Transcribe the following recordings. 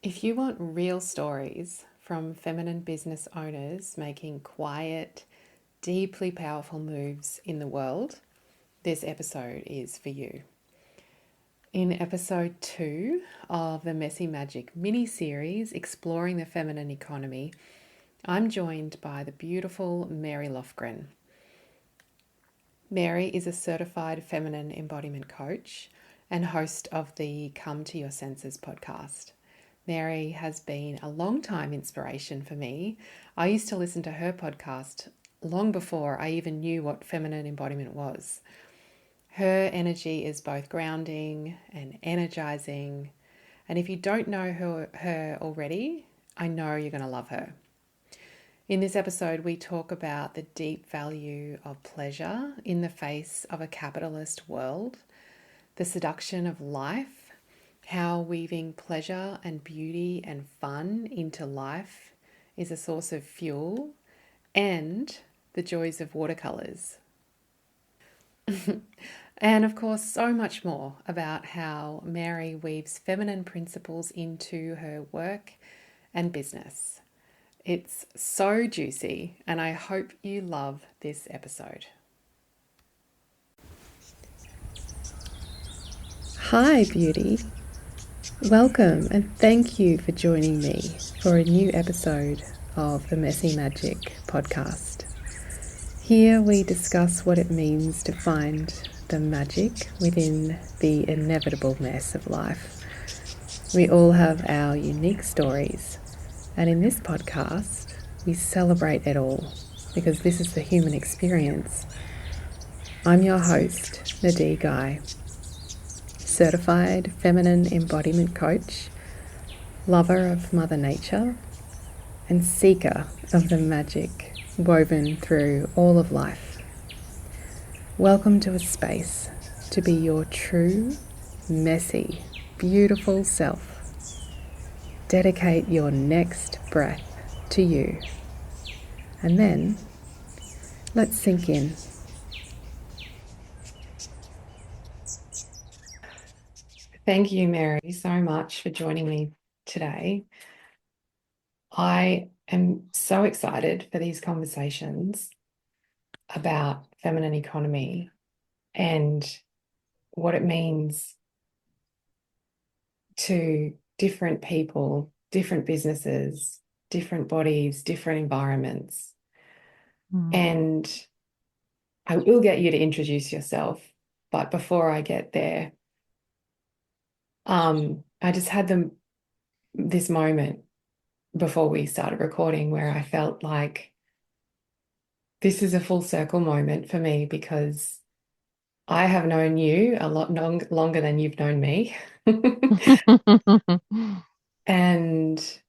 If you want real stories from feminine business owners making quiet, deeply powerful moves in the world, this episode is for you. In episode 2 of the Messy Magic mini series exploring the feminine economy, I'm joined by the beautiful Mary Lofgren. Mary is a certified feminine embodiment coach and host of the Come to Your Senses podcast. Mary has been a long-time inspiration for me. I used to listen to her podcast long before I even knew what feminine embodiment was. Her energy is both grounding and energizing. And if you don't know her already, I know you're going to love her. In this episode, we talk about the deep value of pleasure in the face of a capitalist world, the seduction of life, how weaving pleasure and beauty and fun into life is a source of fuel, and the joys of watercolors. And of course, so much more about how Mary weaves feminine principles into her work and business. It's so juicy, and I hope you love this episode. Hi, beauty. Welcome, and thank you for joining me for a new episode of the Messy Magic podcast. Here we discuss what it means to find the magic within the inevitable mess of life. We all have our unique stories, and in this podcast, we celebrate it all because this is the human experience. I'm your host, Nadee Guy, certified feminine embodiment coach, lover of Mother Nature, and seeker of the magic woven through all of life. Welcome to a space to be your true, messy, beautiful self. Dedicate your next breath to you. And then, let's sink in. Thank you, Mary, so much for joining me today. I am so excited for these conversations about feminine economy and what it means to different people, different businesses, different bodies, different environments. And I will get you to introduce yourself, but before I get there, I just had this moment before we started recording where I felt like this is a full circle moment for me because I have known you a lot longer than you've known me. And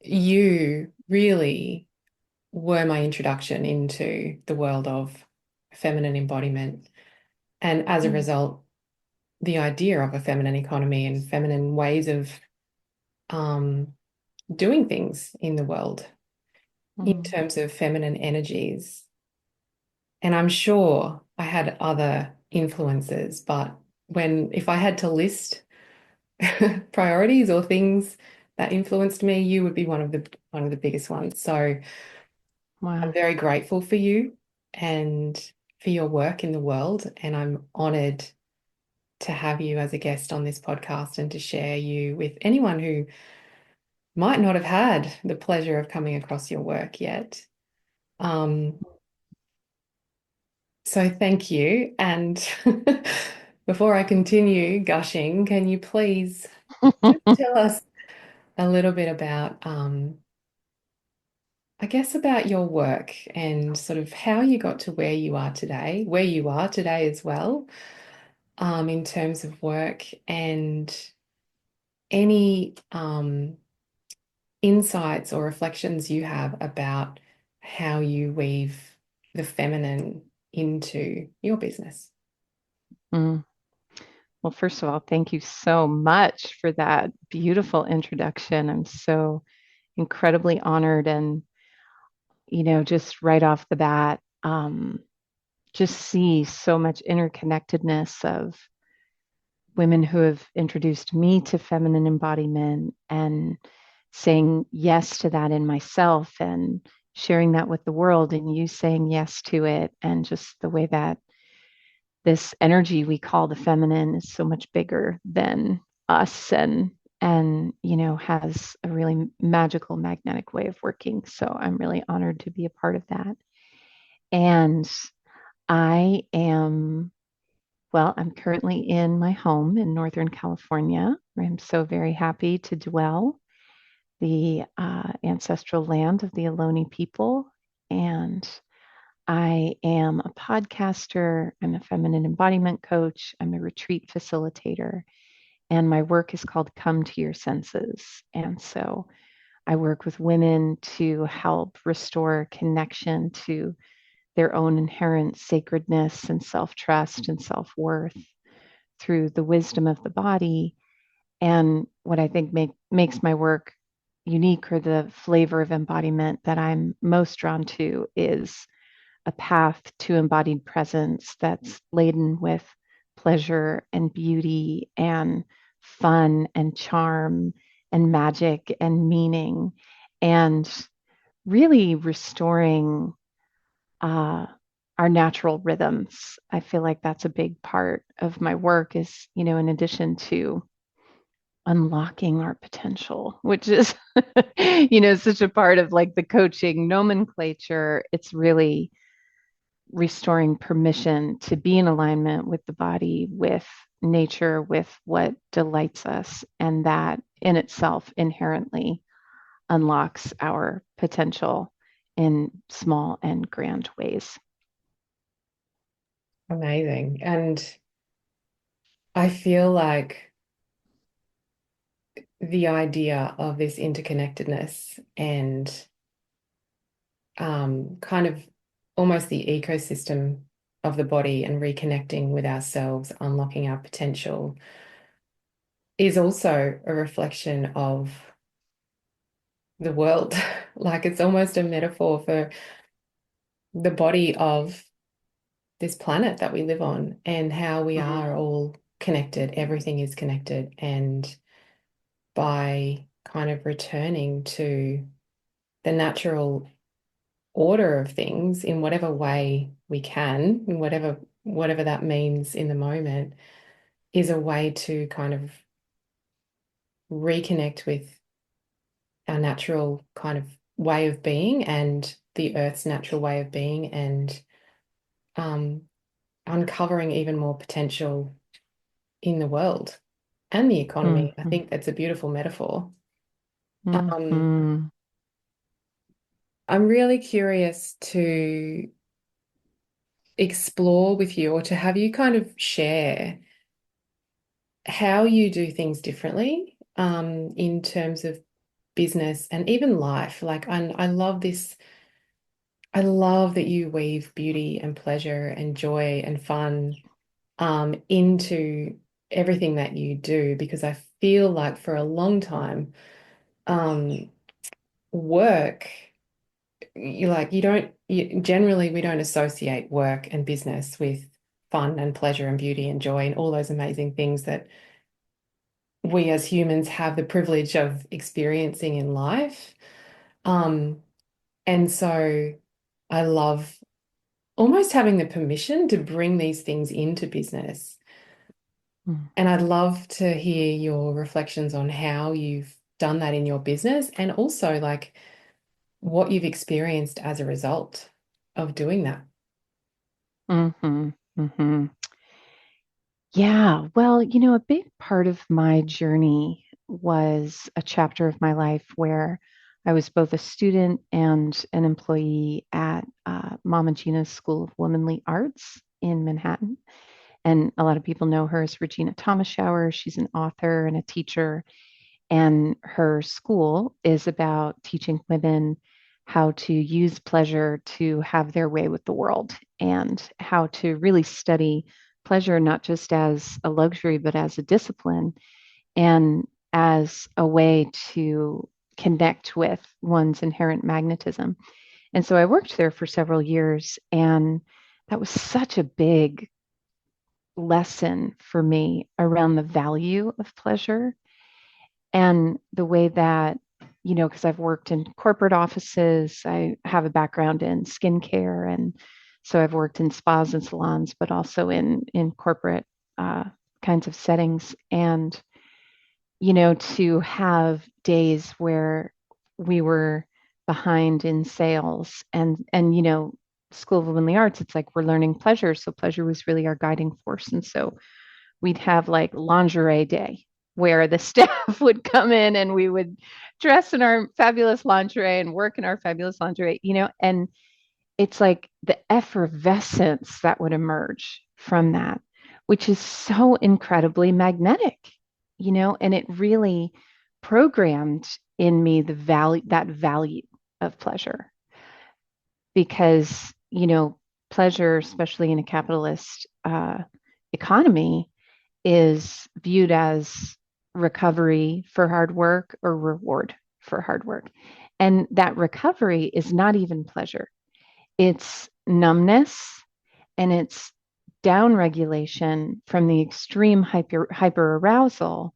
you really were my introduction into the world of feminine embodiment. And as a result, the idea of a feminine economy and feminine ways of doing things in the world in terms of feminine energies. And I'm sure I had other influences, but if I had to list priorities or things that influenced me, you would be one of the biggest ones. So I'm very grateful for you and for your work in the world, and I'm honored to have you as a guest on this podcast and to share you with anyone who might not have had the pleasure of coming across your work yet. So thank you. And before I continue gushing, can you please tell us a little bit about, I guess, about your work and sort of how you got to where you are today as well, in terms of work and any insights or reflections you have about how you weave the feminine into your business. Well, first of all, thank you so much for that beautiful introduction. I'm so incredibly honored and, just right off the bat, just see so much interconnectedness of women who have introduced me to feminine embodiment and saying yes to that in myself and sharing that with the world and you saying yes to it and just the way that this energy we call the feminine is so much bigger than us and has a really magical magnetic way of working. So I'm really honored to be a part of that. And I am I'm currently in my home in Northern California, where I'm so very happy to dwell, the ancestral land of the Ohlone people. And I am a podcaster, I'm a feminine embodiment coach, I'm a retreat facilitator, and my work is called Come to Your Senses. And so I work with women to help restore connection to their own inherent sacredness and self trust and self worth through the wisdom of the body. And what I think makes my work unique, or the flavor of embodiment that I'm most drawn to, is a path to embodied presence that's laden with pleasure and beauty and fun and charm and magic and meaning, and really restoring uh, our natural rhythms. I feel like that's a big part of my work is, in addition to unlocking our potential, which is, such a part of like the coaching nomenclature. It's really restoring permission to be in alignment with the body, with nature, with what delights us. And that in itself inherently unlocks our potential in small and grand ways. Amazing. And I feel like the idea of this interconnectedness and kind of almost the ecosystem of the body and reconnecting with ourselves, unlocking our potential, is also a reflection of the world. Like it's almost a metaphor for the body of this planet that we live on and how we Mm-hmm. are all connected. Everything is connected. And by kind of returning to the natural order of things in whatever way we can, in whatever that means in the moment, is a way to kind of reconnect with our natural kind of way of being and the Earth's natural way of being and um, uncovering even more potential in the world and the economy. I Mm-hmm. think that's a beautiful metaphor. Um, Mm-hmm. I'm really curious to explore with you or to have you kind of share how you do things differently in terms of business and even life. Like I love this. I love that you weave beauty and pleasure and joy and fun into everything that you do because I feel like for a long time, um, work, generally we don't associate work and business with fun and pleasure and beauty and joy and all those amazing things that we as humans have the privilege of experiencing in life. Um, and so I love almost having the permission to bring these things into business. And I'd love to hear your reflections on how you've done that in your business and also like what you've experienced as a result of doing that. Mm-hmm. Mm-hmm. Yeah, well, a big part of my journey was a chapter of my life where I was both a student and an employee at Mama Gina's School of Womanly Arts in Manhattan. And a lot of people know her as Regina Thomas. She's an author and a teacher. And her school is about teaching women how to use pleasure to have their way with the world and how to really study pleasure, not just as a luxury, but as a discipline and as a way to connect with one's inherent magnetism. And so I worked there for several years, and that was such a big lesson for me around the value of pleasure and the way that, because I've worked in corporate offices, I have a background in skincare. And so I've worked in spas and salons, but also in corporate uh, kinds of settings. And, to have days where we were behind in sales and School of Womenly Arts, it's like we're learning pleasure. So pleasure was really our guiding force. And so we'd have like lingerie day where the staff would come in and we would dress in our fabulous lingerie and work in our fabulous lingerie, and it's like the effervescence that would emerge from that, which is so incredibly magnetic, and it really programmed in me that value of pleasure because, pleasure, especially in a capitalist economy, is viewed as recovery for hard work or reward for hard work. And that recovery is not even pleasure, it's numbness and it's down regulation from the extreme hyper arousal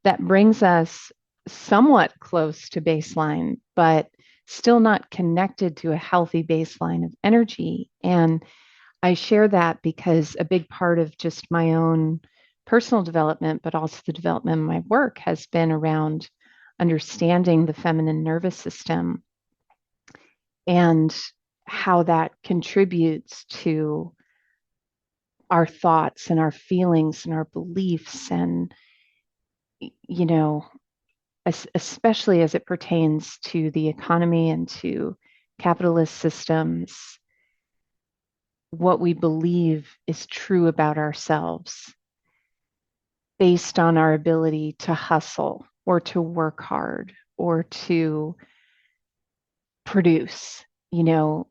that brings us somewhat close to baseline, but still not connected to a healthy baseline of energy. And I share that because a big part of just my own personal development, but also the development of my work, has been around understanding the feminine nervous system and how that contributes to our thoughts and our feelings and our beliefs. And, you know, especially as it pertains to the economy and to capitalist systems, what we believe is true about ourselves based on our ability to hustle or to work hard or to produce. You know,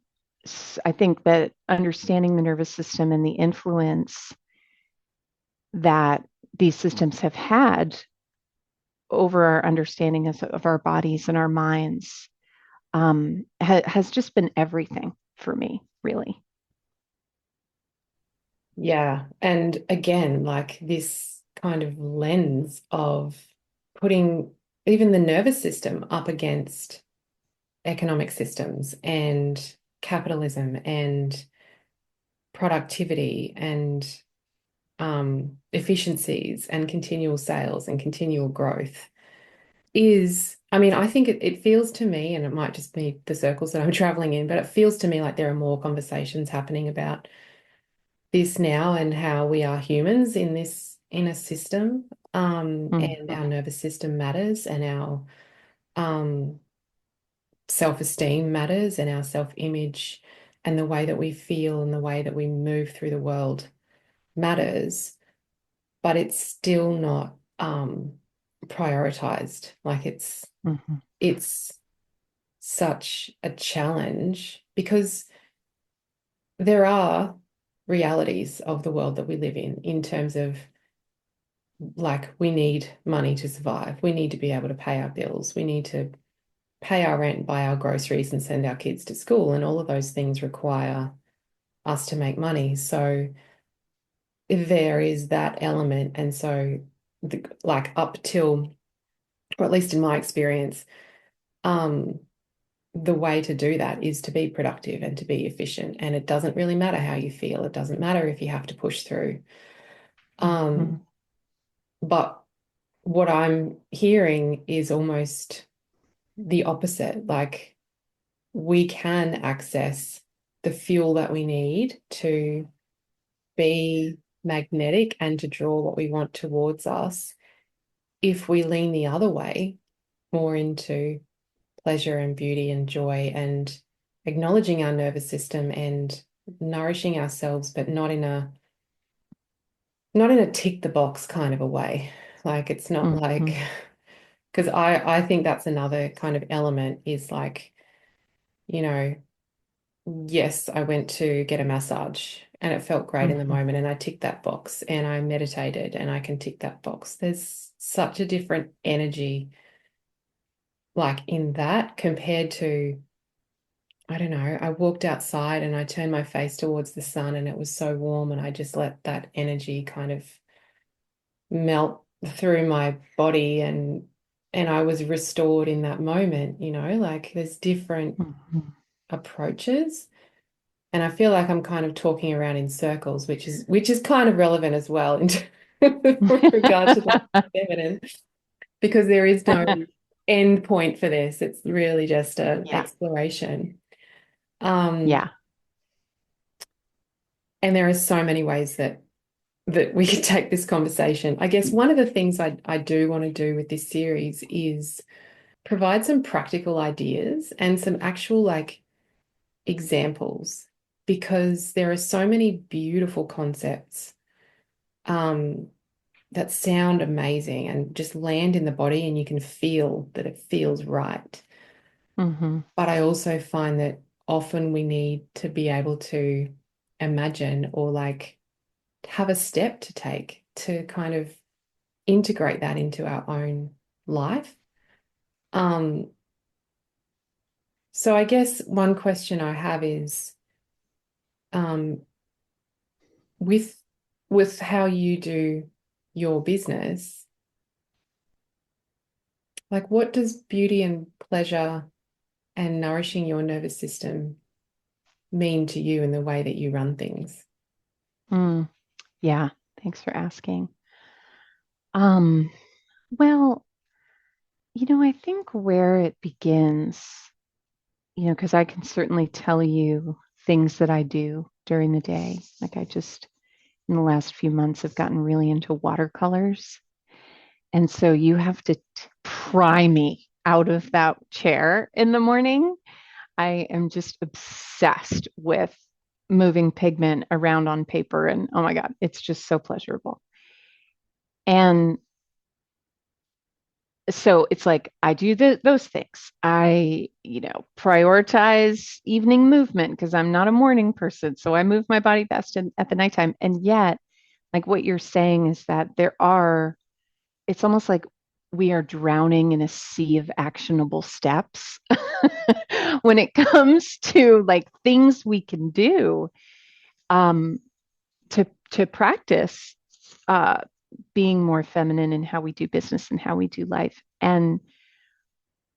I think that understanding the nervous system and the influence that these systems have had over our understanding of our bodies and our minds has just been everything for me, really. Yeah. And again, like this kind of lens of putting even the nervous system up against economic systems and capitalism and productivity and efficiencies and continual sales and continual growth is, I mean, I think it feels to me, and it might just be the circles that I'm traveling in, but it feels to me like there are more conversations happening about this now and how we are humans in this in a system, and Mm-hmm. our nervous system matters and our um, self-esteem matters and our self-image and the way that we feel and the way that we move through the world matters, but it's still not prioritized. Like Mm-hmm. it's such a challenge because there are realities of the world that we live in terms of like we need money to survive. We need to be able to pay our bills. We need to pay our rent, buy our groceries, and send our kids to school. And all of those things require us to make money. So there is that element. And so, like up till, or at least in my experience, um, the way to do that is to be productive and to be efficient. And it doesn't really matter how you feel. It doesn't matter if you have to push through. Mm-hmm. Um, but what I'm hearing is almost the opposite. Like we can access the fuel that we need to be magnetic and to draw what we want towards us if we lean the other way, more into pleasure and beauty and joy and acknowledging our nervous system and nourishing ourselves, but not in a tick the box kind of a way. Like it's not like, Mm-hmm. because I think that's another kind of element is like, you know, yes, I went to get a massage and it felt great in the Mm-hmm. moment and I ticked that box and I meditated and I can tick that box. There's such a different energy like in that compared to I don't know, I walked outside and I turned my face towards the sun and it was so warm and I just let that energy kind of melt through my body and I was restored in that moment, like there's different Mhm. approaches. And I feel like I'm kind of talking around in circles, which is kind of relevant as well in with regard to the feminine, because there is no end point for this. It's really just an Yeah. exploration. Um, Yeah. and there are so many ways that we could take this conversation. I guess one of the things I do want to do with this series is provide some practical ideas and some actual like examples, because there are so many beautiful concepts um, that sound amazing and just land in the body and you can feel that it feels right. Hmm. But I also find that often we need to be able to imagine or like have a step to take to kind of integrate that into our own life. Um, so I guess one question I have is um, with how you do your business, like what does beauty and pleasure and nourishing your nervous system mean to you in the way that you run things? Mm. Yeah. Thanks for asking. Um, well, I think where it begins, because I can certainly tell you things that I do during the day. Like I just, in the last few months, have gotten really into watercolors. And so you have to pry me out of that chair in the morning. I am just obsessed with moving pigment around on paper. And oh my God, it's just so pleasurable. And so it's like I do those things. I, prioritize evening movement because I'm not a morning person. So I move my body best at the nighttime. And yet, like what you're saying is that it's almost like we are drowning in a sea of actionable steps when it comes to like things we can do um, to practice uh, being more feminine in how we do business and how we do life. And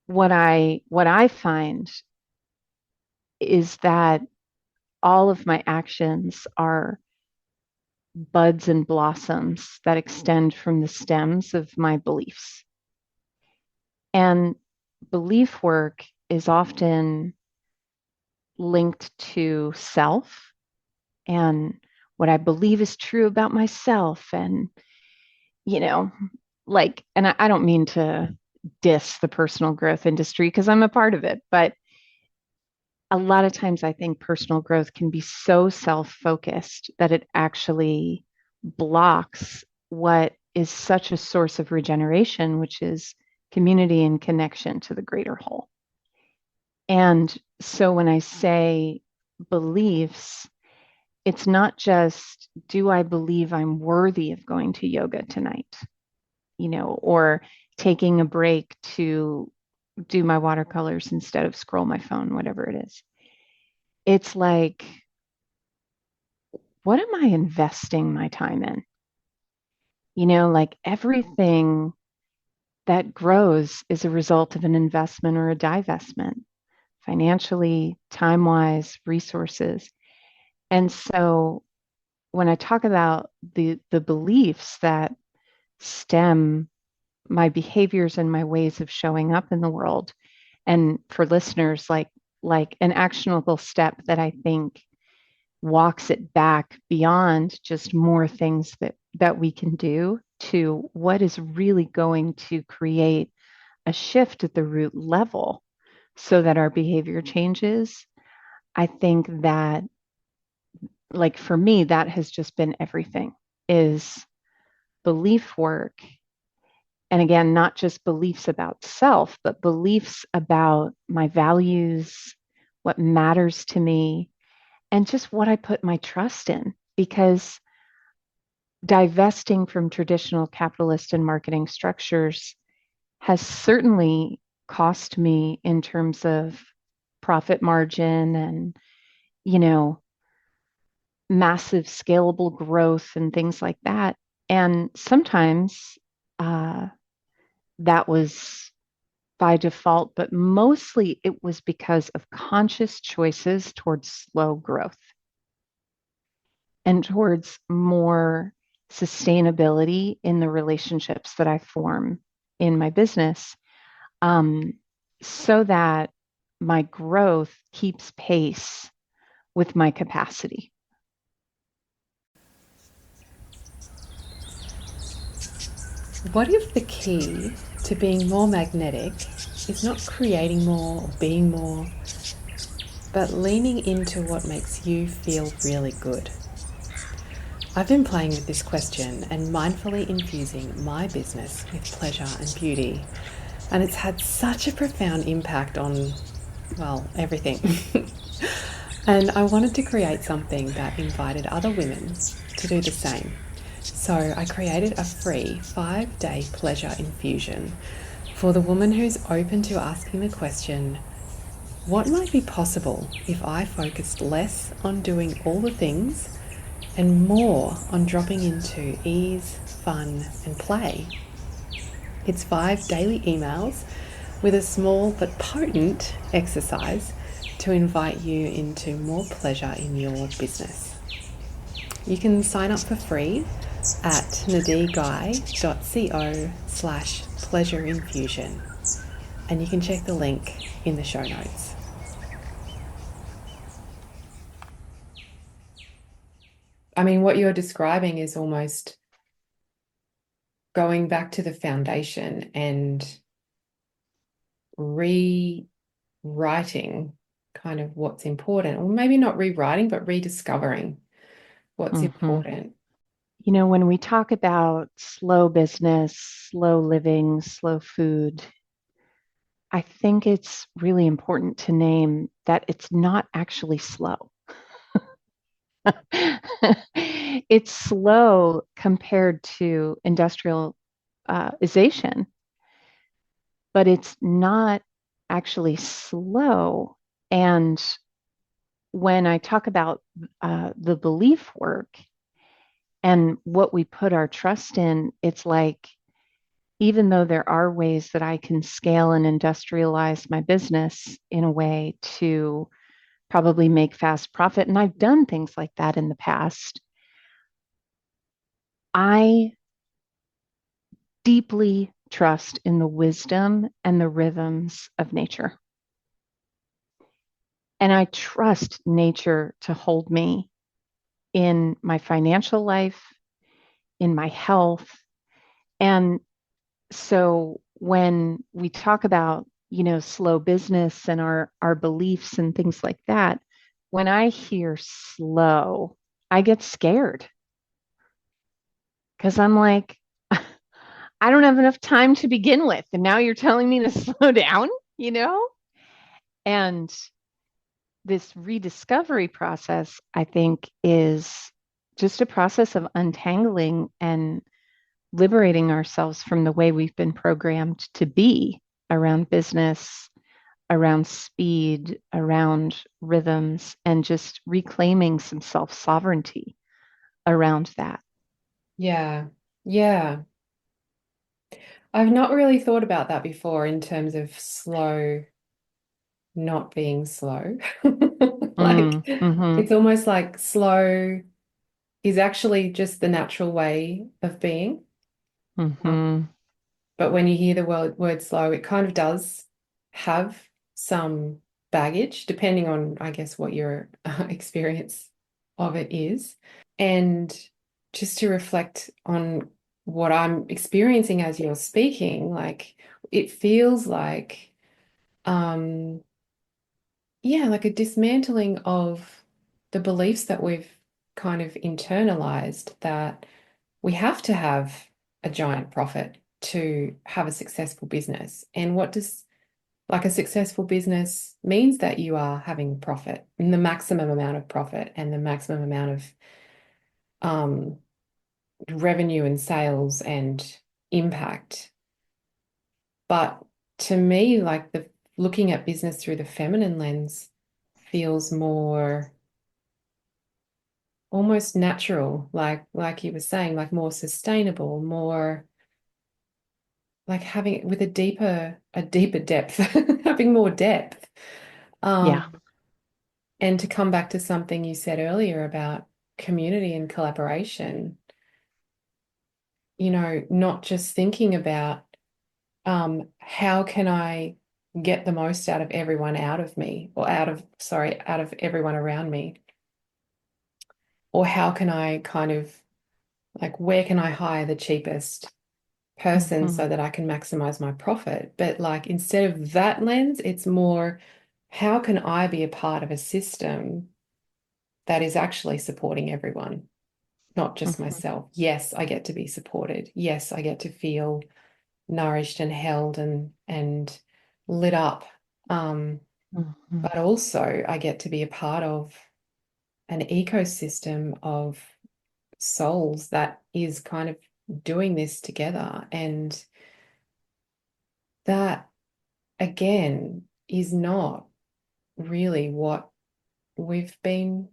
what I find is that all of my actions are buds and blossoms that extend from the stems of my beliefs. And belief work is often linked to self and what I believe is true about myself. And, you know, and I don't mean to diss the personal growth industry because I'm a part of it, but a lot of times I think personal growth can be so self focused that it actually blocks what is such a source of regeneration, which is community and connection to the greater whole. And so when I say beliefs, it's not just, do I believe I'm worthy of going to yoga tonight, or taking a break to do my watercolors instead of scroll my phone, whatever it is. It's like, what am I investing my time in? Like everything that grows is a result of an investment or a divestment, financially, time wise, resources. And so when I talk about the beliefs that stem my behaviors and my ways of showing up in the world, and for listeners, like an actionable step that I think walks it back beyond just more things that we can do to what is really going to create a shift at the root level so that our behavior changes. I think that, like for me, that has just been everything is belief work. And again, not just beliefs about self, but beliefs about my values, what matters to me, and just what I put my trust in. Because divesting from traditional capitalist and marketing structures has certainly cost me in terms of profit margin and, you know, massive scalable growth and things like that. And sometimes uh, that was by default, but mostly it was because of conscious choices towards slow growth and towards more sustainability in the relationships that I form in my business, um, so that my growth keeps pace with my capacity. What if the key to being more magnetic is not creating more or being more, but leaning into what makes you feel really good? I've been playing with this question and mindfully infusing my business with pleasure and beauty, and it's had such a profound impact on, well, everything. And I wanted to create something that invited other women to do the same. So I created a free 5-day pleasure infusion for the woman who's open to asking the question, what might be possible if I focused less on doing all the things and more on dropping into ease, fun, and play? It's 5 daily emails with a small but potent exercise to invite you into more pleasure in your business. You can sign up for free at nadiguy.co/pleasure infusion, and you can check the link in the show notes. I mean, what you're describing is almost going back to the foundation and rewriting kind of what's important, or maybe not rewriting, but rediscovering what's Mm-hmm. important. You know, when we talk about slow business, slow living, slow food, I think it's really important to name that it's not actually slow. It's slow compared to industrialization, but it's not actually slow. And when I talk about the belief work and what we put our trust in, it's like, even though there are ways that I can scale and industrialize my business in a way to probably make fast profit, and I've done things like that in the past, I deeply trust in the wisdom and the rhythms of nature. And I trust nature to hold me in my financial life, in my health. And so when we talk about, you know, slow business and our beliefs and things like that, when I hear slow, I get scared because I'm like, I don't have enough time to begin with. And now you're telling me to slow down, you know? And this rediscovery process, I think, is just a process of untangling and liberating ourselves from the way we've been programmed to be around business, around speed, around rhythms, and just reclaiming some self sovereignty around that. Yeah. Yeah. I've not really thought about that before in terms of slow not being slow. Like, Mm-hmm, it's almost like slow is actually just the natural way of being. mm-hmm, But when you hear the word slow, it kind of does have some baggage, depending on, I guess, what your experience of it is. And just to reflect on what I'm experiencing as you're speaking, like it feels like, um, yeah, like a dismantling of the beliefs that we've kind of internalized that we have to have a giant profit to have a successful business. And what does like a successful business means that you are having profit and the maximum amount of profit and the maximum amount of um, revenue and sales and impact. But to me, like looking at business through the feminine lens feels more almost natural, like you were saying, like more sustainable, more like having it with a deeper depth, having more depth. Yeah. Um, and to come back to something you said earlier about community and collaboration, not just thinking about how can I get the most out of everyone out of me, or out of everyone around me, or how can I kind of like, where can I hire the cheapest person Hmm. so that I can maximize my profit? But like, instead of that lens, it's more, how can I be a part of a system that is actually supporting everyone, not just Hmm. myself? Yes, I get to be supported. Yes, I get to feel nourished and held and lit up. Hmm. But also I get to be a part of an ecosystem of souls that is kind of doing this together. And that, again, is not really what we've been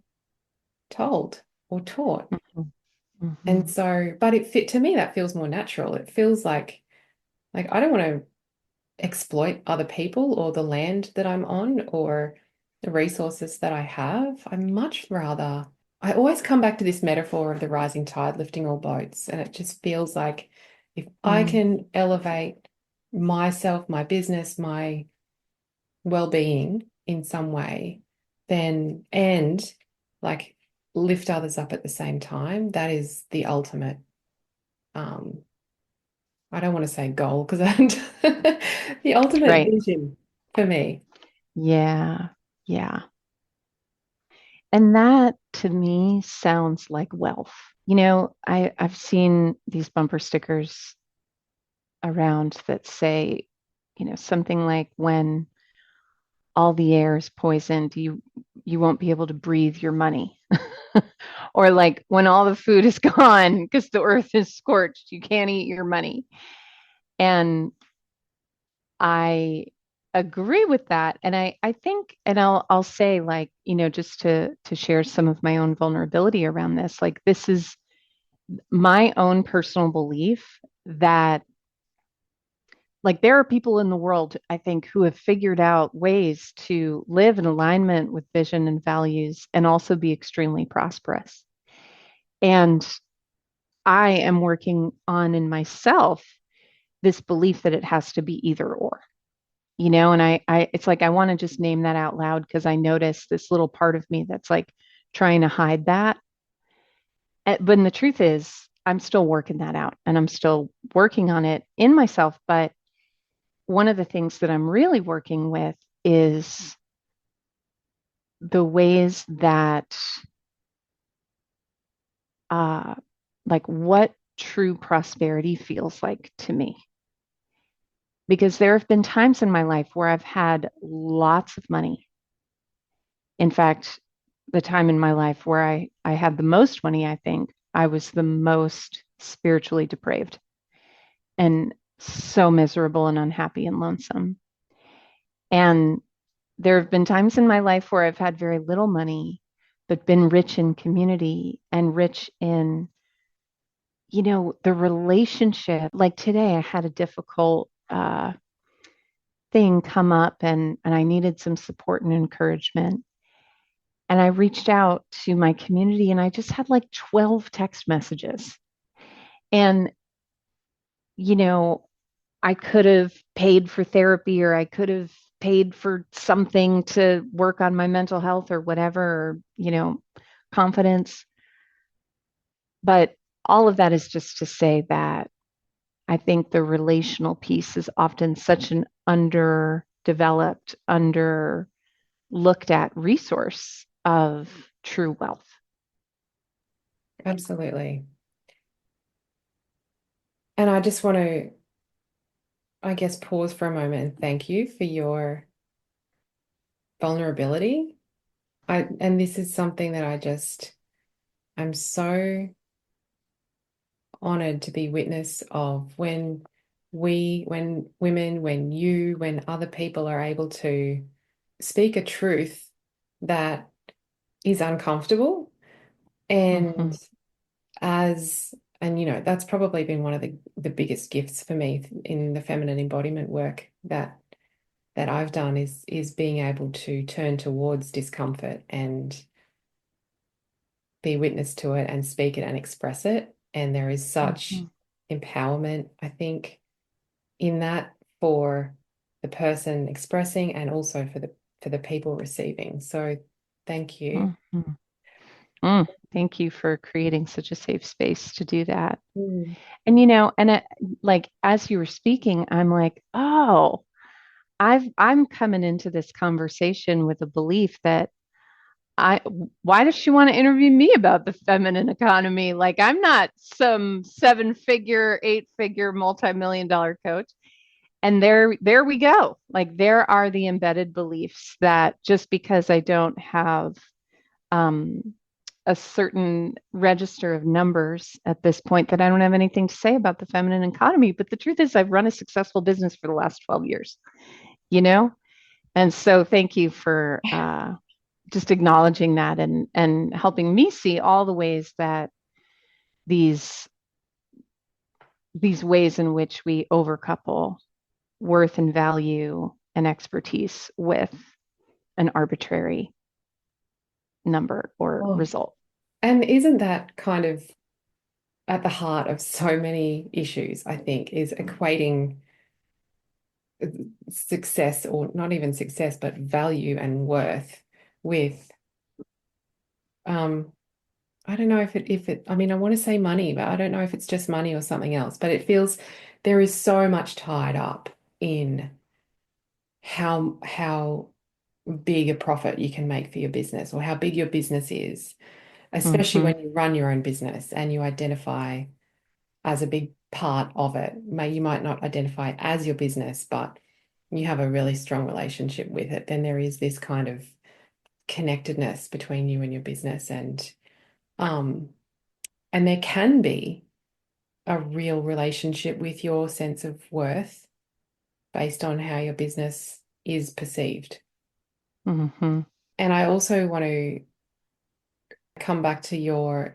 told or taught. Hmm. And Hmm. so, but to me, that feels more natural. It feels like I don't want to exploit other people or the land that I'm on or the resources that I have. I always come back to this metaphor of the rising tide lifting all boats. And it just feels like if I Mm. can elevate myself, my business, my well-being in some way, then, and like lift others up at the same time, that is the ultimate, um, I don't want to say goal because I don't, the ultimate Right. vision for me. Yeah. Yeah. And that to me sounds like wealth. I've seen these bumper stickers around that say, something like when all the air is poisoned, you won't be able to breathe your money. Or like when all the food is gone because the earth is scorched, you can't eat your money. And I agree with that. And I think, and I'll say like, just to share some of my own vulnerability around this, like this is my own personal belief that like there are people in the world, I think, who have figured out ways to live in alignment with vision and values and also be extremely prosperous. And I am working on in myself this belief that it has to be either or. And it's like I want to just name that out loud because I notice this little part of me that's like trying to hide that. But the truth is, I'm still working that out and I'm still working on it in myself. But one of the things that I'm really working with is the ways that, uh, like, what true prosperity feels like to me. Because there have been times in my life where I've had lots of money. In fact, the time in my life where I had the most money, I think I was the most spiritually depraved and so miserable and unhappy and lonesome. And there have been times in my life where I've had very little money, but been rich in community and rich in, the relationship. Like today, I had a difficult thing come up and I needed some support and encouragement. And I reached out to my community and I just had like 12 text messages. And, you know, I could have paid for therapy or I could have paid for something to work on my mental health or whatever, or, confidence. But all of that is just to say that I think the relational piece is often such an underdeveloped, under looked at resource of true wealth. Absolutely. And I just want to, I guess, pause for a moment and thank you for your vulnerability. And this is something that I'm so honored to be witness of when when women, when other people are able to speak a truth that is uncomfortable, and Mm-hmm. as and that's probably been one of the biggest gifts for me in the feminine embodiment work that I've done is being able to turn towards discomfort and be witness to it and speak it and express it. And there is such Mm-hmm. empowerment, I think, in that for the person expressing and also for the people receiving. So thank you. Mm-hmm. Thank you for creating such a safe space to do that. Mm. And like as you were speaking, I'm like, oh, I'm coming into this conversation with a belief that I why does she want to interview me about the feminine economy? Like I'm not some seven-figure, eight-figure, multi-million dollar coach. And there we go. Like there are the embedded beliefs that just because I don't have um, a certain register of numbers at this point that I don't have anything to say about the feminine economy. But the truth is, I've run a successful business for the last 12 years, you know? And so thank you for just acknowledging that and helping me see all the ways that these these ways in which we overcouple worth and value and expertise with an arbitrary number or Oh, result. and isn't that kind of at the heart of so many issues, I think, is equating success, or not even success, but value and worth with um I don't know if it I mean I want to say money, but I don't know if it's just money or something else. But it feels there is so much tied up in how big a profit you can make for your business or how big your business is, especially Mm-hmm, when you run your own business and you identify as a big part of it. You might not identify as your business, but you have a really strong relationship with it. Then there is this kind of connectedness between you and your business, um and there can be a real relationship with your sense of worth based on how your business is perceived. mm-hmm. And I also want to come back to your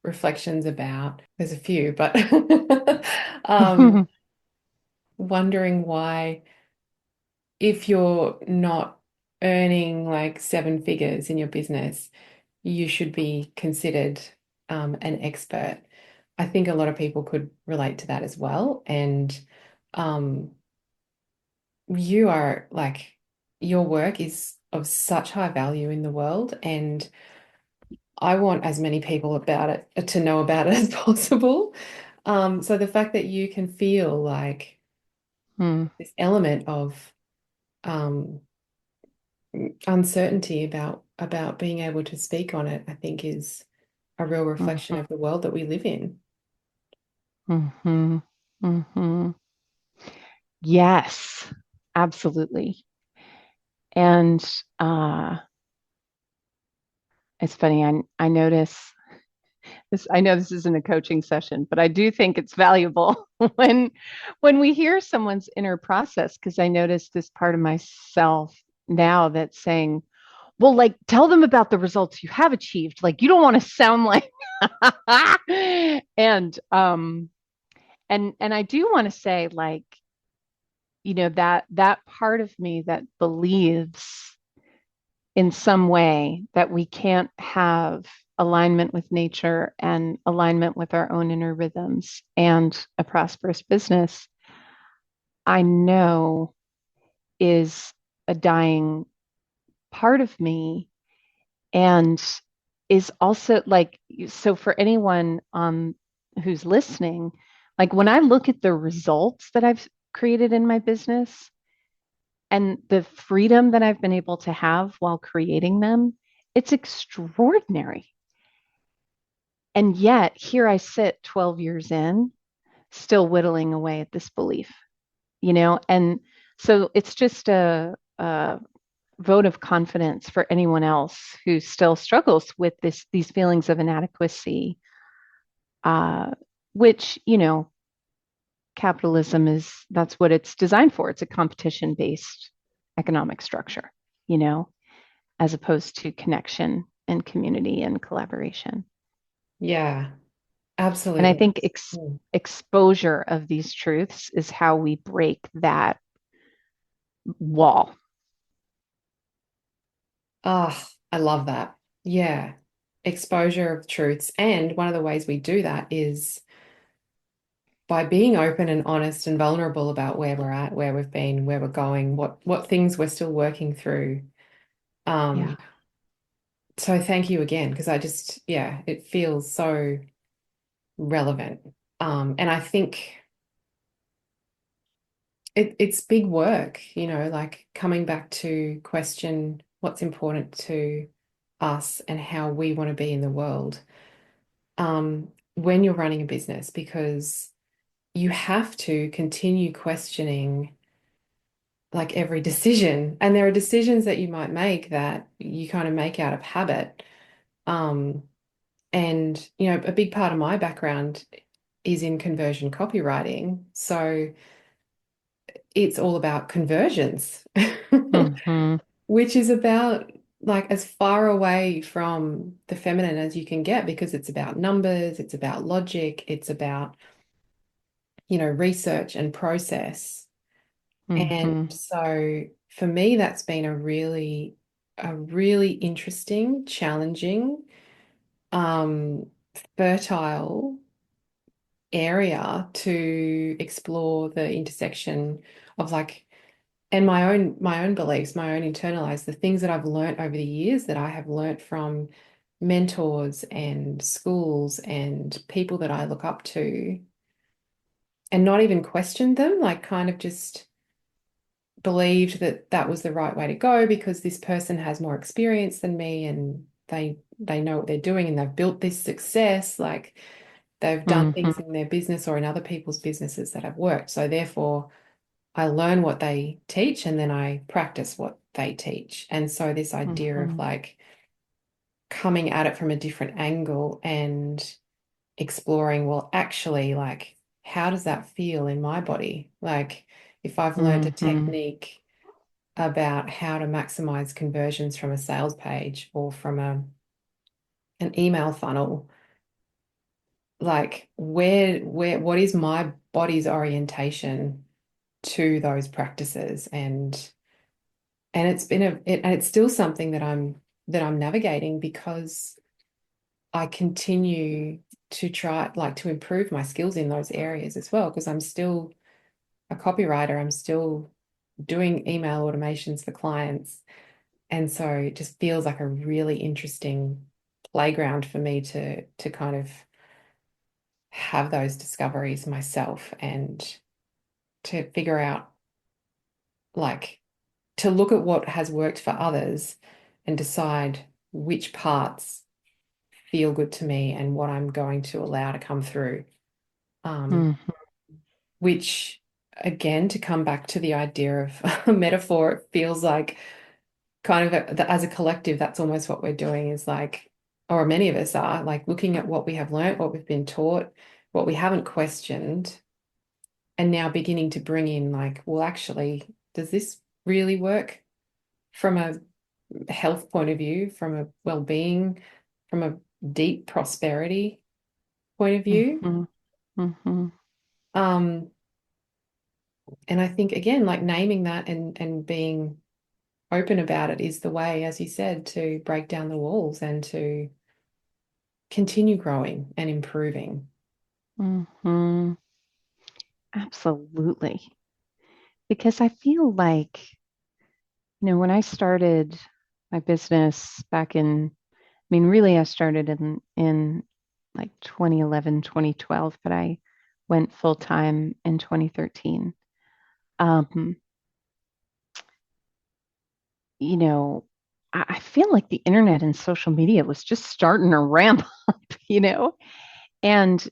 reflections about, there's a few, but wondering why, if you're not earning like seven figures in your business, you should be considered an expert. I think a lot of people could relate to that as well. And um, you are like, your work is of such high value in the world. And I want as many people about it to know about it as possible. So the fact that you can feel like Mm, this element of um, uncertainty about being able to speak on it, I think is a real reflection mhm, of the world that we live in. mhm, mhm. Yes, absolutely. And uh, it's funny. I notice this. I know this isn't a coaching session, but I do think it's valuable when we hear someone's inner process, because I notice this part of myself now that's saying, well, like tell them about the results you have achieved. Like you don't want to sound like and and I do want to say, like, that part of me that believes in some way that we can't have alignment with nature and alignment with our own inner rhythms and a prosperous business, I know is a dying part of me, and is also like, so for anyone who's listening, like when I look at the results that I've created in my business and the freedom that I've been able to have while creating them, it's extraordinary. And yet here I sit 12 years in, still whittling away at this belief, and so it's just a vote of confidence for anyone else who still struggles with these feelings of inadequacy, uh, which, capitalism is that's what it's designed for. It's a competition based economic structure, you know, as opposed to connection and community and collaboration. Yeah, And I absolutely. think Mm. exposure of these truths is how we break that wall. Ah, I love that. Yeah. Exposure of truths. And one of the ways we do that is by being open and honest and vulnerable about where we're at, where we've been, where we're going, what things we're still working through. Yeah. Um, so thank you again, because I just, yeah, it feels so relevant. And I think it's big work, like coming back to question what's important to us and how we want to be in the world. When you're running a business, because you have to continue questioning like every decision. And there are decisions that you might make that you kind of make out of habit. Um, and, a big part of my background is in conversion copywriting. So it's all about conversions, Mm-hmm. which is about like as far away from the feminine as you can get because it's about numbers, it's about logic, it's about, research and process. And Mm-hmm. so for me, that's been a really interesting, challenging, um, fertile area to explore the intersection of like and my own beliefs, my own internalized, the things that I've learned over the years that I have learned from mentors and schools and people that I look up to and not even questioned them, like kind of just believed that that was the right way to go because this person has more experience than me and they know what they're doing and they've built this success like they've done Mm-hmm. things in their business or in other people's businesses that have worked, so therefore I learn what they teach and then I practice what they teach. And so this idea of Mm-hmm. like coming at it from a different angle and exploring, well, actually, like, how does that feel in my body? Like, if I've learned a Mm-hmm. technique about how to maximize conversions from a sales page or from an email funnel, like what is my body's orientation to those practices? And it's still something that I'm navigating because I continue to try like to improve my skills in those areas as well because I'm still a copywriter. I'm still doing email automations for clients. And so it just feels like a really interesting playground for me to kind of have those discoveries myself and to figure out like to look at what has worked for others and decide which parts feel good to me and what I'm going to allow to come through. Um, Mm-hmm. which, again, to come back to the idea of a metaphor, it feels like kind of as a collective, that's almost what we're doing is like, or many of us are like looking at what we have learned, what we've been taught, what we haven't questioned, and now beginning to bring in like, well, actually, does this really work from a health point of view, from a well-being, from a deep prosperity point of view? Mm-hmm. Mm-hmm. Um, and I think again, like naming that and being open about it is the way, as you said, to break down the walls and to continue growing and improving. Mm-hmm. Absolutely. Because I feel like, when I started my business back in, I mean, really, I started in like 2011, 2012, but I went full time in 2013. Um, you know, I feel like the internet and social media was just starting to ramp up, and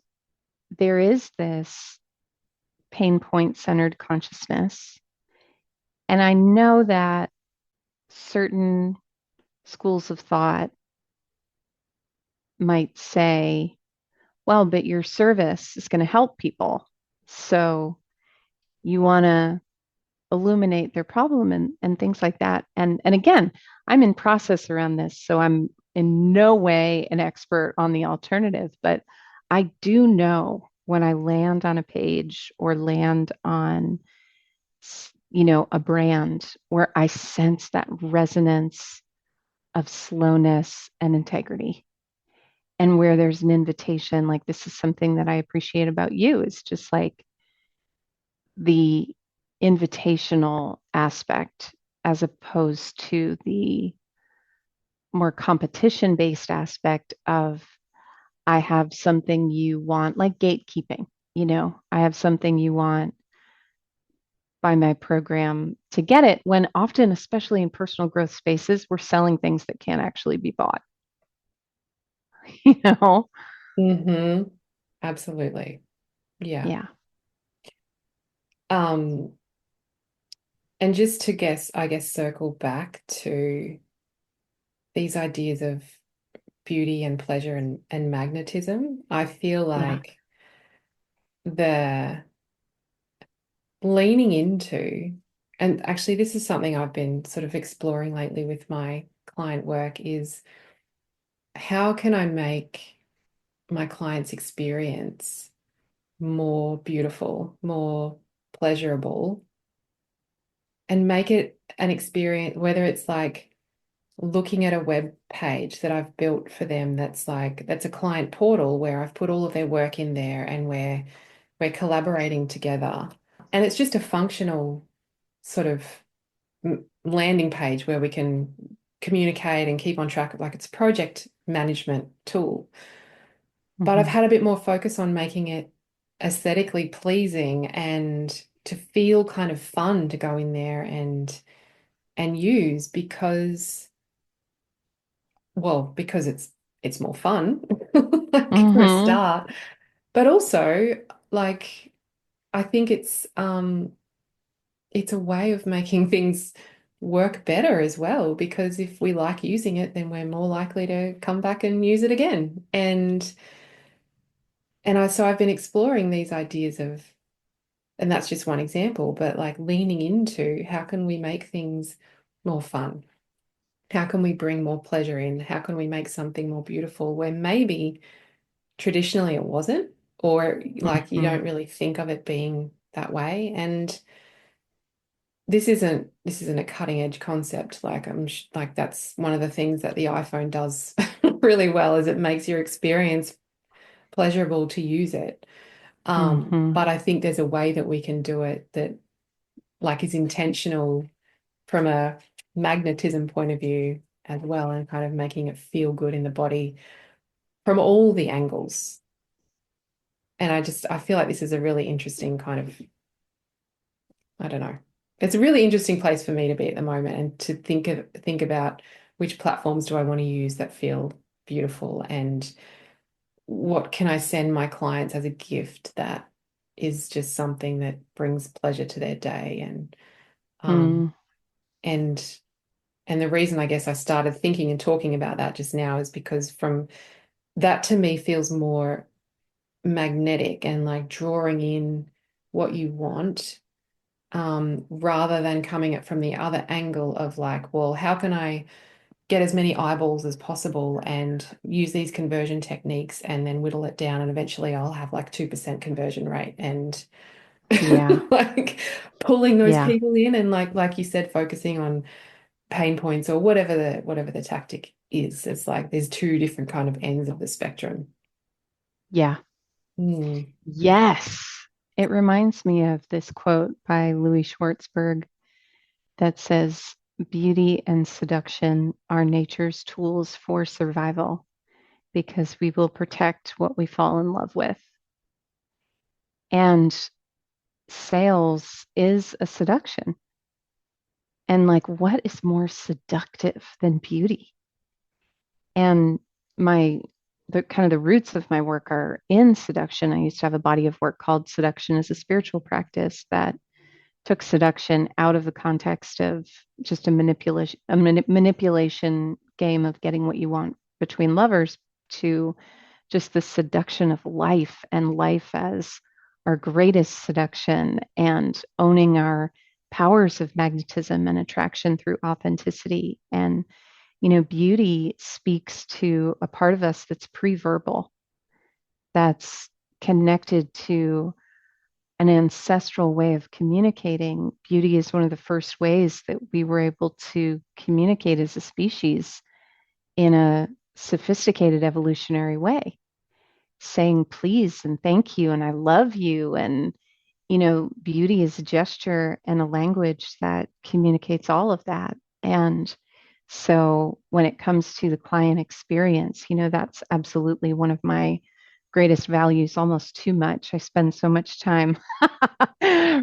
there is this pain point centered consciousness. And I know that certain schools of thought might say, well, but your service is going to help people. So you want to illuminate their problem and things like that. And again, I'm in process around this, so I'm in no way an expert on the alternative, but I do know when I land on a page or land on, a brand where I sense that resonance of slowness and integrity, and where there's an invitation, like this is something that I appreciate about you. It's just like the invitational aspect as opposed to the more competition based aspect of I have something you want, like gatekeeping. I have something you want, by my program to get it, when often, especially in personal growth spaces, we're selling things that can't actually be bought, you know? Mm-hmm. Absolutely. Yeah. Yeah. Um, and just to I guess, circle back to these ideas of beauty and pleasure and magnetism, I feel Yeah. like the leaning into, and actually, this is something I've been sort of exploring lately with my client work, is how can I make my client's experience more beautiful, more pleasurable, and make it an experience, whether it's like looking at a web page that I've built for them that's a client portal where I've put all of their work in there and we're collaborating together. And it's just a functional sort of landing page where we can communicate and keep on track of, like, it's a project management tool. But I've Mm-hmm. had a bit more focus on making it aesthetically pleasing and to feel kind of fun to go in there and use because, well, because it's more fun, like, for a Mm-hmm. start. But also, like, I think it's a way of making things work better as well, because if we like using it, then we're more likely to come back and use it again. So I've been exploring these ideas of, and that's just one example, but like leaning into how can we make things more fun? How can we bring more pleasure in? How can we make something more beautiful where maybe traditionally it wasn't, or like you Mm-hmm. don't really think of it being that way? And this isn't a cutting edge concept. Like like that's one of the things that the iPhone does really well, is it makes your experience pleasurable to use it. Mm-hmm. But I think there's a way that we can do it that, like, is intentional from a magnetism point of view as well, and kind of making it feel good in the body from all the angles. And I feel like this is a really interesting kind of, I don't know. It's a really interesting place for me to be at the moment, and to think about which platforms do I want to use that feel beautiful, and what can I send my clients as a gift that is just something that brings pleasure to their day. Um Mm. and and the reason I guess I started thinking and talking about that just now is because from that, to me, feels more magnetic and like drawing in what you want, rather than coming at from the other angle of like, well, how can I get as many eyeballs as possible and use these conversion techniques and then whittle it down, and eventually I'll have like 2% conversion rate, and Yeah. like pulling those Yeah. people in, and like you said, focusing on pain points or whatever the tactic is. It's like there's two different kind of ends of the spectrum. Yeah. Mm. Yes. It reminds me of this quote by Louis Schwartzberg that says, beauty and seduction are nature's tools for survival because we will protect what we fall in love with. And sales is a seduction. And like, what is more seductive than beauty? And my the kind of the roots of my work are in seduction. I used to have a body of work called Seduction as a Spiritual Practice that took seduction out of the context of just a manipulation game of getting what you want between lovers, to just the seduction of life, and life as our greatest seduction and owning our powers of magnetism and attraction through authenticity. And, beauty speaks to a part of us that's pre-verbal, that's connected to an ancestral way of communicating. Beauty is one of the first ways that we were able to communicate as a species in a sophisticated evolutionary way, saying please and thank you and I love you. And, beauty is a gesture and a language that communicates all of that. And so when it comes to the client experience, that's absolutely one of my greatest values, almost too much. I spend so much time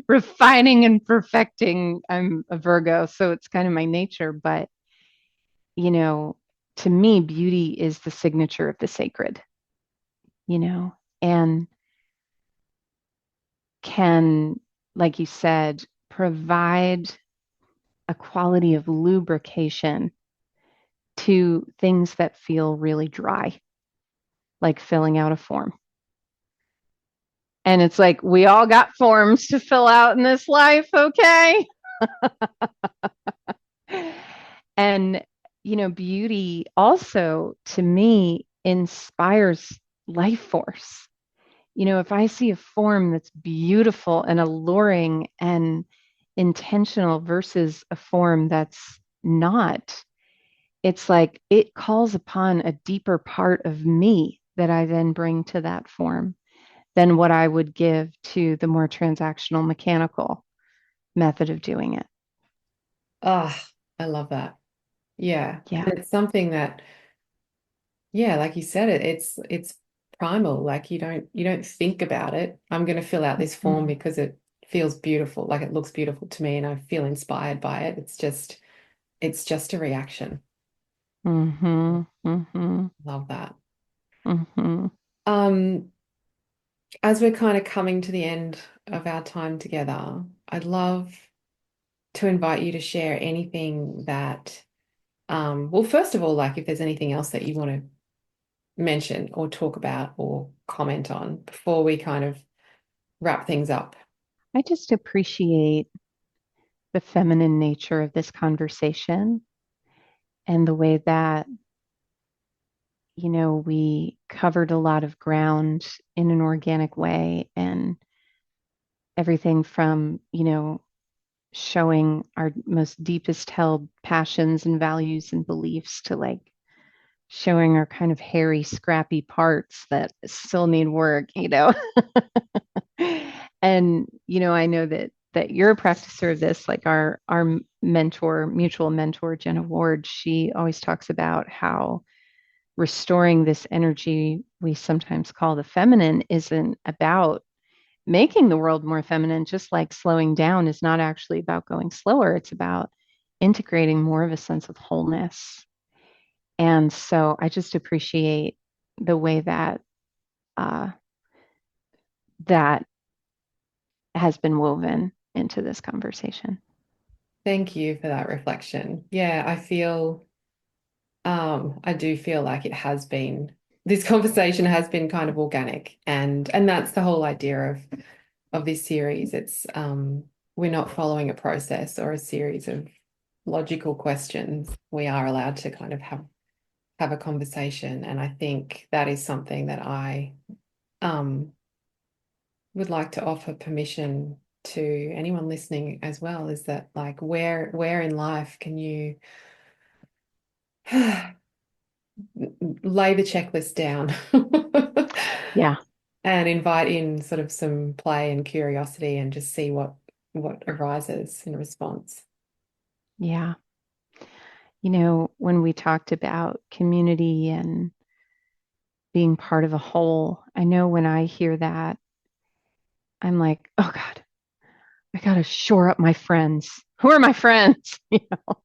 refining and perfecting. I'm a Virgo, so it's kind of my nature. But, you know, to me, beauty is the signature of the sacred, you know, and can, like you said, provide a quality of lubrication to things that feel really dry, like filling out a form. And it's like, we all got forms to fill out in this life, okay? And, beauty also to me inspires life force. If I see a form that's beautiful and alluring and intentional versus a form that's not, it's like it calls upon a deeper part of me that I then bring to that form than what I would give to the more transactional mechanical method of doing it. Ah, I love that. Yeah. Yeah. And it's something that, yeah, like you said, it's primal. Like you don't think about it. I'm going to fill out this form Mm-hmm. because it feels beautiful, like it looks beautiful to me and I feel inspired by it. It's just a reaction. Mm-hmm. Mm-hmm. Love that. Mm-hmm. Um, as we're kind of coming to the end of our time together, I'd love to invite you to share anything that, well, first of all, like if there's anything else that you want to mention or talk about or comment on before we kind of wrap things up. I just appreciate the feminine nature of this conversation and the way that, we covered a lot of ground in an organic way and everything from, showing our most deepest held passions and values and beliefs to like showing our kind of hairy, scrappy parts that still need work. And I know that you're a practicer of this, like our mentor, mutual mentor, Jenna Ward, she always talks about how restoring this energy we sometimes call the feminine isn't about making the world more feminine, just like slowing down is not actually about going slower. It's about integrating more of a sense of wholeness. And so I just appreciate the way that uh, that has been woven into this conversation. Thank you for that reflection. Yeah, I do feel like this conversation has been kind of organic and that's the whole idea of this series. We're not following a process or a series of logical questions. We are allowed to kind of have a conversation. And I think that is something that I um, would like to offer permission to anyone listening as well, is that like where in life can you lay the checklist down Yeah, and invite in sort of some play and curiosity and just see what arises in response. yeah. When we talked about community and being part of a whole, I know when I hear that, I'm like, oh God, I gotta shore up my friends. Who are my friends?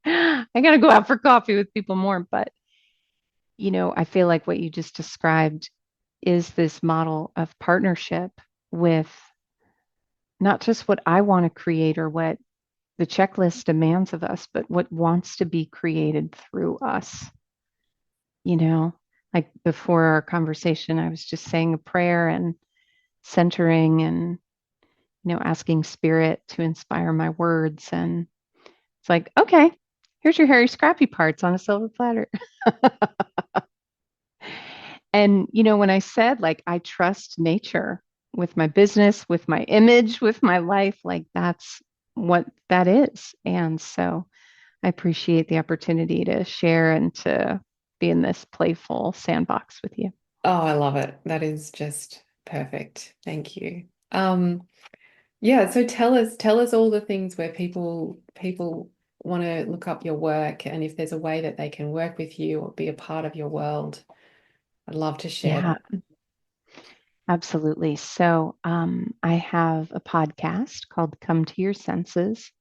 I gotta go out for coffee with people more. But, I feel like what you just described is this model of partnership with not just what I want to create or what the checklist demands of us, but what wants to be created through us. You know, like before our conversation, I was just saying a prayer and centering and asking spirit to inspire my words. And it's like, okay, here's your hairy, scrappy parts on a silver platter. And, when I said, like, I trust nature with my business, with my image, with my life, like, that's what that is. And so I appreciate the opportunity to share and to be in this playful sandbox with you. Oh, I love it. That is just perfect. Thank you. Um, yeah, so tell us all the things where people want to look up your work and if there's a way that they can work with you or be a part of your world. I'd love to share Yeah, that. absolutely. So I have a podcast called Come to Your Senses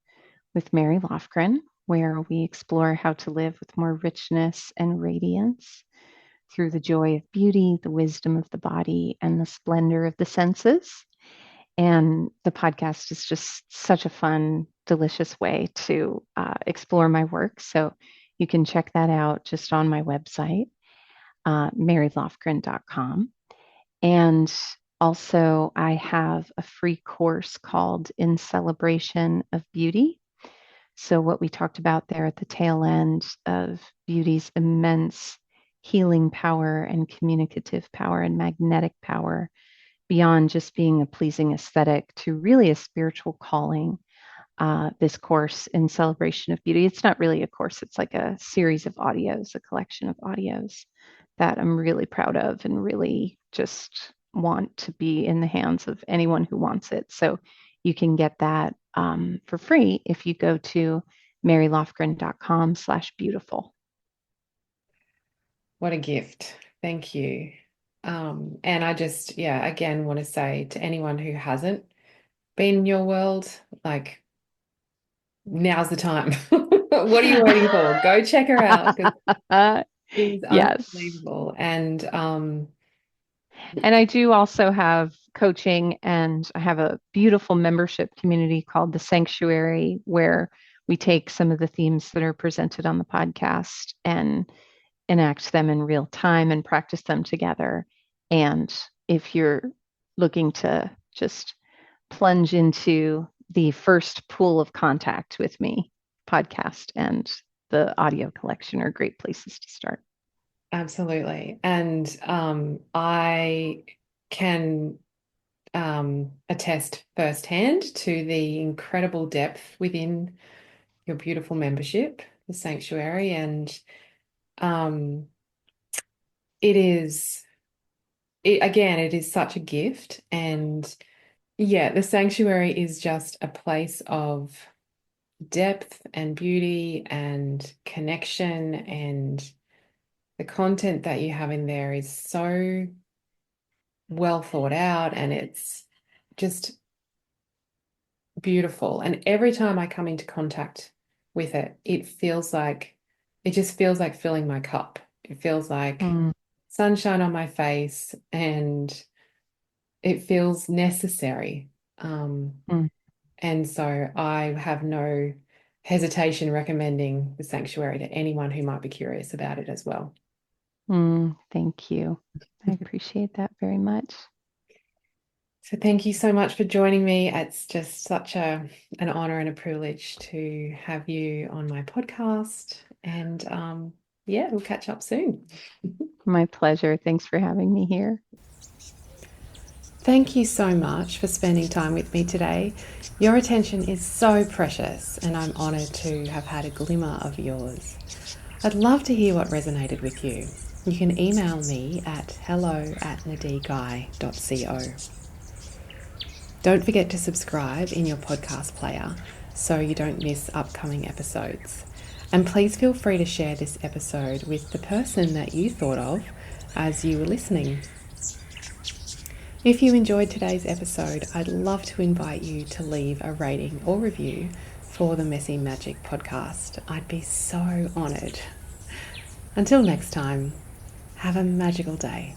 with Mary Lofgren, where we explore how to live with more richness and radiance through the joy of beauty, the wisdom of the body, and the splendor of the senses. And the podcast is just such a fun, delicious way to explore my work. So you can check that out just on my website, marylofgren.com. And also, I have a free course called In Celebration of Beauty. So, what we talked about there at the tail end of beauty's immense healing power and communicative power and magnetic power beyond just being a pleasing aesthetic to really a spiritual calling. This course in celebration of beauty, it's not really a course, it's like a series of audios, a collection of audios that I'm really proud of and really just want to be in the hands of anyone who wants it. So you can get that for free if you go to marylofgren.com/beautiful. What a gift. Thank you. And I just, yeah, again, want to say to anyone who hasn't been in your world, like, now's the time. What are you waiting for? Go check her out because she's Yes. unbelievable. And And I do also have coaching, and I have a beautiful membership community called The Sanctuary, where we take some of the themes that are presented on the podcast and enact them in real time and practice them together. And if you're looking to just plunge into the first pool of contact with me, podcast and the audio collection are great places to start. absolutely. And I can attest firsthand to the incredible depth within your beautiful membership, the Sanctuary. And um, it is, again, it is such a gift. And yeah, the Sanctuary is just a place of depth and beauty and connection. And the content that you have in there is so well thought out and it's just beautiful. And every time I come into contact with it, it just feels like filling my cup. It feels like Mm, sunshine on my face and it feels necessary. Um, mm, and so I have no hesitation recommending the Sanctuary to anyone who might be curious about it as well. thank you. I appreciate that very much. So thank you so much for joining me. It's just such an honor and a privilege to have you on my podcast. And yeah, we'll catch up soon. My pleasure. Thanks for having me here. Thank you so much for spending time with me today. Your attention is so precious, and I'm honored to have had a glimmer of yours. I'd love to hear what resonated with you. You can email me at hello@nadiguy.co. Don't forget to subscribe in your podcast player so you don't miss upcoming episodes. And please feel free to share this episode with the person that you thought of as you were listening. If you enjoyed today's episode, I'd love to invite you to leave a rating or review for the Messy Magic podcast. I'd be so honoured. Until next time, have a magical day.